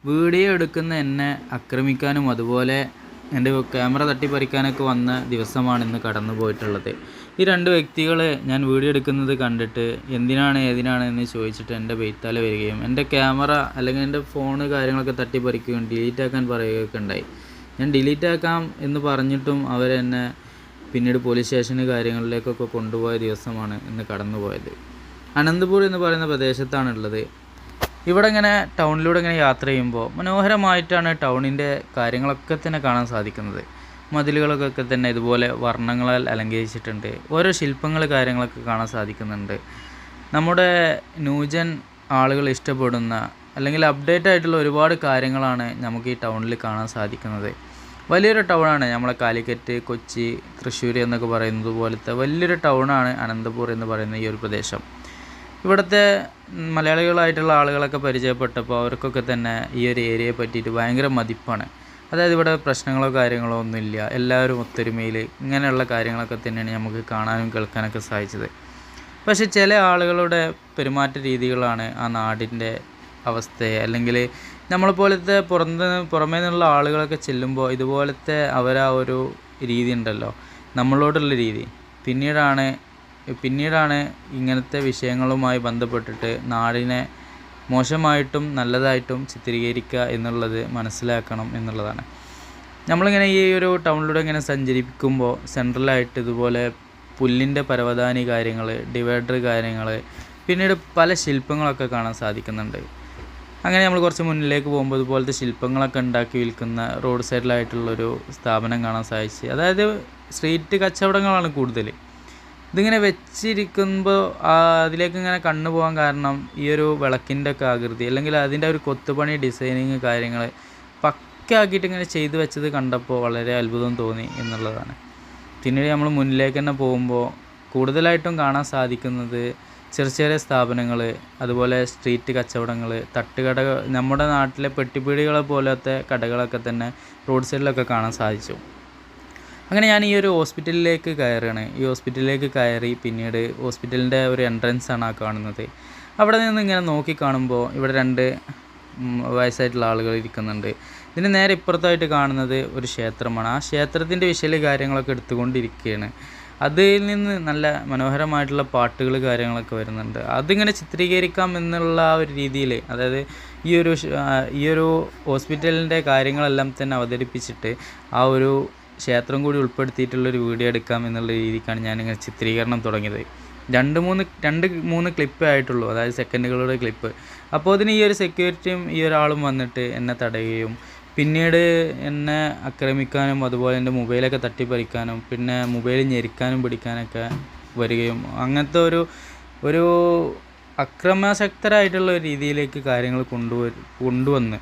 Video എടുക്കുന്ന എന്നെ ആക്രമിക്കാനും അതുപോലെ എൻ്റെ ക്യാമറ തട്ടിപ്പറിക്കാനൊക്കെ വന്ന ദിവസമാണ് ഇന്ന് കടന്നു പോയിട്ടുള്ളത്. ഈ രണ്ട് വ്യക്തികൾ ഞാൻ വീഡിയോ എടുക്കുന്നത് കണ്ടിട്ട് ഏതിനാണ് എന്ന് ചോദിച്ചിട്ട് എൻ്റെ ബെയ്ത്താലെ വരികയും എൻ്റെ ക്യാമറ അല്ലെങ്കിൽ എൻ്റെ ഫോണ് കാര്യങ്ങളൊക്കെ തട്ടിപ്പറിക്കുകയും ഡിലീറ്റ് ആക്കാൻ പറയുകയൊക്കെ ഉണ്ടായി. ഞാൻ ഡിലീറ്റ് ആക്കാം എന്ന് പറഞ്ഞിട്ടും അവരെന്നെ പിന്നീട് പോലീസ് സ്റ്റേഷന് കാര്യങ്ങളിലേക്കൊക്കെ കൊണ്ടുപോയ ദിവസമാണ് ഇന്ന് കടന്നുപോയത്. അനന്തപൂർ എന്ന് പറയുന്ന പ്രദേശത്താണുള്ളത്. ഇവിടെ ഇങ്ങനെ ടൗണിലൂടെ ഇങ്ങനെ യാത്ര ചെയ്യുമ്പോൾ മനോഹരമായിട്ടാണ് ടൗണിൻ്റെ കാര്യങ്ങളൊക്കെ തന്നെ കാണാൻ സാധിക്കുന്നത്. മതിലുകളൊക്കെ തന്നെ ഇതുപോലെ വർണ്ണങ്ങളാൽ അലങ്കരിച്ചിട്ടുണ്ട്. ഓരോ ശില്പങ്ങൾ കാര്യങ്ങളൊക്കെ കാണാൻ സാധിക്കുന്നുണ്ട്. നമ്മുടെ ന്യൂജൻ ആളുകൾ ഇഷ്ടപ്പെടുന്ന അല്ലെങ്കിൽ അപ്ഡേറ്റ് ആയിട്ടുള്ള ഒരുപാട് കാര്യങ്ങളാണ് നമുക്ക് ഈ ടൗണിൽ കാണാൻ സാധിക്കുന്നത്. വലിയൊരു ടൗണാണ് നമ്മളെ കാലിക്കറ്റ്, കൊച്ചി, തൃശ്ശൂർ എന്നൊക്കെ പറയുന്നത് പോലത്തെ വലിയൊരു ടൗണാണ് അനന്തപൂർ എന്ന് പറയുന്ന ഈ ഒരു പ്രദേശം. ഇവിടുത്തെ മലയാളികളായിട്ടുള്ള ആളുകളൊക്കെ പരിചയപ്പെട്ടപ്പോൾ അവർക്കൊക്കെ തന്നെ ഈ ഒരു ഏരിയയെ പറ്റിയിട്ട് ഭയങ്കര മതിപ്പാണ്. അതായത് ഇവിടെ പ്രശ്നങ്ങളോ കാര്യങ്ങളോ ഒന്നുമില്ല, എല്ലാവരും ഒത്തൊരുമയിൽ ഇങ്ങനെയുള്ള കാര്യങ്ങളൊക്കെ തന്നെയാണ് നമുക്ക് കാണാനും കേൾക്കാനൊക്കെ സാധിച്ചത്. പക്ഷേ ചില ആളുകളുടെ പെരുമാറ്റ രീതികളാണ് ആ നാടിൻ്റെ അവസ്ഥയെ അല്ലെങ്കിൽ നമ്മളെപ്പോലത്തെ പുറമേ നിന്നുള്ള ആളുകളൊക്കെ ചെല്ലുമ്പോൾ ഇതുപോലത്തെ അവരാ ഒരു രീതി ഉണ്ടല്ലോ, നമ്മളോടുള്ള രീതി പിന്നീടാണ് ഇങ്ങനത്തെ വിഷയങ്ങളുമായി ബന്ധപ്പെട്ടിട്ട് നാടിനെ മോശമായിട്ടും നല്ലതായിട്ടും ചിത്രീകരിക്കുക എന്നുള്ളത് മനസ്സിലാക്കണം എന്നുള്ളതാണ്. നമ്മളിങ്ങനെ ഈ ഒരു ടൗണിലൂടെ ഇങ്ങനെ സഞ്ചരിക്കുമ്പോൾ സെൻട്രലായിട്ട് ഇതുപോലെ പുല്ലിൻ്റെ പരവതാനി കാര്യങ്ങൾ, ഡിവൈഡർ കാര്യങ്ങൾ, പിന്നീട് പല ശില്പങ്ങളൊക്കെ കാണാൻ സാധിക്കുന്നുണ്ട്. അങ്ങനെ നമ്മൾ കുറച്ച് മുന്നിലേക്ക് പോകുമ്പോൾ ഇതുപോലത്തെ ശില്പങ്ങളൊക്കെ ഉണ്ടാക്കി വിൽക്കുന്ന റോഡ് സൈഡിലായിട്ടുള്ളൊരു സ്ഥാപനം കാണാൻ സാധിച്ചു. അതായത് സ്ട്രീറ്റ് കച്ചവടങ്ങളാണ് കൂടുതൽ. ഇതിങ്ങനെ വെച്ചിരിക്കുമ്പോൾ അതിലേക്ക് ഇങ്ങനെ കണ്ണു പോകാൻ കാരണം ഈ ഒരു വിളക്കിൻ്റെ ഒക്കെ ആകൃതി അല്ലെങ്കിൽ അതിൻ്റെ ഒരു കൊത്തുപണി ഡിസൈനിങ് കാര്യങ്ങൾ പക്കയാക്കിയിട്ട് ഇങ്ങനെ ചെയ്തു വെച്ചത് കണ്ടപ്പോൾ വളരെ അത്ഭുതം തോന്നി എന്നുള്ളതാണ്. പിന്നീട് നമ്മൾ മുന്നിലേക്ക് തന്നെ പോകുമ്പോൾ കൂടുതലായിട്ടും കാണാൻ സാധിക്കുന്നത് ചെറിയ ചെറിയ സ്ഥാപനങ്ങൾ, അതുപോലെ സ്ട്രീറ്റ് കച്ചവടങ്ങൾ, തട്ടുകടകൾ, നമ്മുടെ നാട്ടിലെ പെട്ടിപ്പീടികളെ പോലത്തെ കടകളൊക്കെ തന്നെ റോഡ് സൈഡിലൊക്കെ കാണാൻ സാധിച്ചു. അങ്ങനെ ഞാൻ ഈ ഒരു ഹോസ്പിറ്റലിലേക്ക് കയറുകയാണ്. ഈ ഹോസ്പിറ്റലിലേക്ക് കയറി പിന്നീട് ഹോസ്പിറ്റലിൻ്റെ ഒരു എൻട്രൻസ് ആണ് ആ കാണുന്നത്. അവിടെ നിന്ന് ഇങ്ങനെ നോക്കി കാണുമ്പോൾ ഇവിടെ രണ്ട് വയസ്സായിട്ടുള്ള ആളുകൾ ഇരിക്കുന്നുണ്ട്. ഇതിന് നേരെ ഇപ്പുറത്തായിട്ട് കാണുന്നത് ഒരു ക്ഷേത്രമാണ്. ആ ക്ഷേത്രത്തിൻ്റെ വിഷയ കാര്യങ്ങളൊക്കെ എടുത്തുകൊണ്ടിരിക്കുകയാണ്. അതിൽ നിന്ന് നല്ല മനോഹരമായിട്ടുള്ള പാട്ടുകൾ കാര്യങ്ങളൊക്കെ വരുന്നുണ്ട്. അതിങ്ങനെ ചിത്രീകരിക്കാം എന്നുള്ള ആ ഒരു രീതിയിൽ, അതായത് ഈ ഒരു ഹോസ്പിറ്റലിൻ്റെ കാര്യങ്ങളെല്ലാം തന്നെ അവതരിപ്പിച്ചിട്ട് ആ ഒരു ക്ഷേത്രം കൂടി ഉൾപ്പെടുത്തിയിട്ടുള്ളൊരു വീഡിയോ എടുക്കാം എന്നുള്ള രീതിക്കാണ് ഞാനിങ്ങനെ ചിത്രീകരണം തുടങ്ങിയത്. രണ്ട് മൂന്ന് ക്ലിപ്പേ ആയിട്ടുള്ളൂ, അതായത് സെക്കൻഡുകളുടെ ക്ലിപ്പ്. അപ്പോൾ അതിന് ഈ ഒരു സെക്യൂരിറ്റിയും ഈ ഒരാളും വന്നിട്ട് എന്നെ തടയുകയും പിന്നീട് എന്നെ ആക്രമിക്കാനും അതുപോലെ എൻ്റെ മൊബൈലൊക്കെ തട്ടിപ്പറിക്കാനും പിന്നെ മൊബൈൽ ഞെരിക്കാനും പിടിക്കാനൊക്കെ വരികയും അങ്ങനത്തെ ഒരു അക്രമാസക്തരായിട്ടുള്ള രീതിയിലേക്ക് കാര്യങ്ങൾ കൊണ്ടുവന്ന്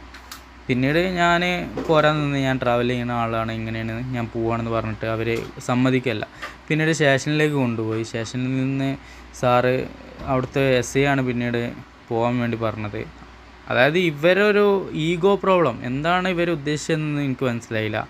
പിന്നീട് ഞാൻ പോരാൻ നിന്ന് ഞാൻ ട്രാവൽ ചെയ്യുന്ന ആളാണ്, ഇങ്ങനെയാണ് ഞാൻ പോവുകയാണെന്ന് പറഞ്ഞിട്ട് അവർ സമ്മതിക്കല്ല. പിന്നീട് സ്റ്റേഷനിലേക്ക് കൊണ്ടുപോയി. സ്റ്റേഷനിൽ നിന്ന് സാറ് അവിടുത്തെ SI ആണ് പിന്നീട് പോകാൻ വേണ്ടി പറഞ്ഞത്. അതായത് ഇവരൊരു ഈഗോ പ്രോബ്ലം എന്താണ് ഇവർ ഉദ്ദേശിച്ചതെന്ന് എനിക്ക് മനസ്സിലായില്ല.